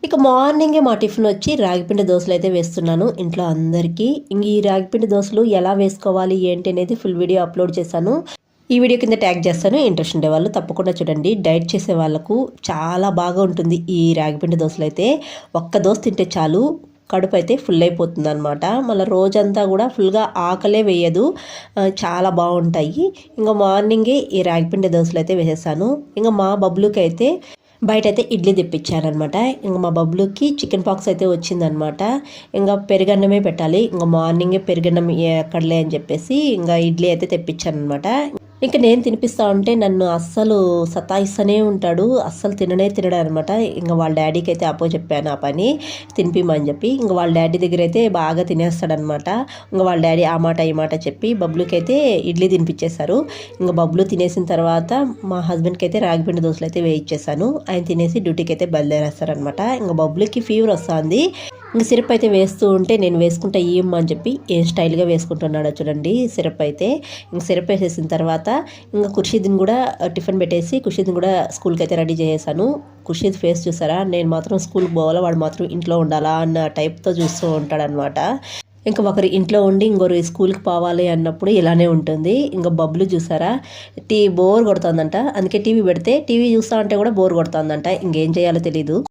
ఇక మార్నింగే మా టిఫిన్ వచ్చి రాగిపిండి దోశలు అయితే వేస్తున్నాను ఇంట్లో అందరికీ. ఇంక ఈ రాగిపిండి దోశలు ఎలా వేసుకోవాలి ఏంటి అనేది ఫుల్ వీడియో అప్లోడ్ చేశాను. ఈ వీడియో కింద ట్యాగ్ చేస్తాను. ఇంట్రెస్ట్ ఉండే వాళ్ళు తప్పకుండా చూడండి. డైట్ చేసే వాళ్ళకు చాలా బాగా ఉంటుంది ఈ రాగిపిండి దోశలు అయితే. ఒక్క దోశ తింటే చాలు, కడుపు అయితే ఫుల్ అయిపోతుంది అనమాట. మళ్ళీ రోజంతా కూడా ఫుల్గా ఆకలే వేయదు, చాలా బాగుంటాయి. ఇంకా మార్నింగే ఈ రాగిపిండి దోశలు అయితే వేసేసాను. ఇంకా మా బబ్లుకి అయితే బయట అయితే ఇడ్లీ తెప్పించారనమాట. ఇంకా మా బబ్లుకి చికెన్ పాక్స్ అయితే వచ్చిందనమాట. ఇంకా పెరుగన్నమే పెట్టాలి, ఇంకా మార్నింగే పెరుగన్నం ఎక్కడలే అని చెప్పేసి ఇంకా ఇడ్లీ అయితే తెప్పించానమాట. ఇంకా నేను తినిపిస్తా ఉంటే నన్ను అస్సలు సతాయిస్తూనే ఉంటాడు, అస్సలు తినడు అనమాట. ఇంకా వాళ్ళ డాడీకి అయితే అప్పో చెప్పాను ఆ పని తినిపిమని చెప్పి. ఇంకా వాళ్ళ డాడీ దగ్గర అయితే బాగా తినేస్తాడనమాట. ఇంకా వాళ్ళ డాడీ ఆ మాట ఈ మాట చెప్పి బబ్లుకి అయితే ఇడ్లీ తినిపించేశారు. ఇంకా బబ్లు తినేసిన తర్వాత మా హస్బెండ్కి అయితే రాగిపిండి దోశలు అయితే వేయించేశాను. ఆయన తినేసి డ్యూటీకి అయితే బయలుదేరేస్తారనమాట. ఇంకా బబ్లుకి ఫీవర్ వస్తుంది. ఇంక సిరప్ అయితే వేస్తూ ఉంటే నేను వేసుకుంటా ఇయ్యమ్మ అని చెప్పి ఏం స్టైల్గా వేసుకుంటున్నాడో చూడండి సిరప్ అయితే. ఇంక సిరప్ వేసేసిన తర్వాత ఇంకా ఖుర్షీద్ని కూడా టిఫిన్ పెట్టేసి ఖుర్షీద్ని కూడా స్కూల్కి అయితే రెడీ చేసేసాను. ఖుర్షీద్ ఫేస్ చూసారా, నేను మాత్రం స్కూల్కి పోవాలా వాడు మాత్రం ఇంట్లో ఉండాలా అన్న టైప్తో చూస్తూ ఉంటాడనమాట. ఇంకా ఒకరు ఇంట్లో ఉండి ఇంకొకరు స్కూల్కి పోవాలి అన్నప్పుడు ఇలానే ఉంటుంది. ఇంకా బబ్లు చూసారా, బోర్ కొడుతుందంట. అందుకే టీవీ పెడితే టీవీ చూస్తూ ఉంటే కూడా బోర్ కొడుతుందంట. ఇంకేం చేయాలో తెలీదు.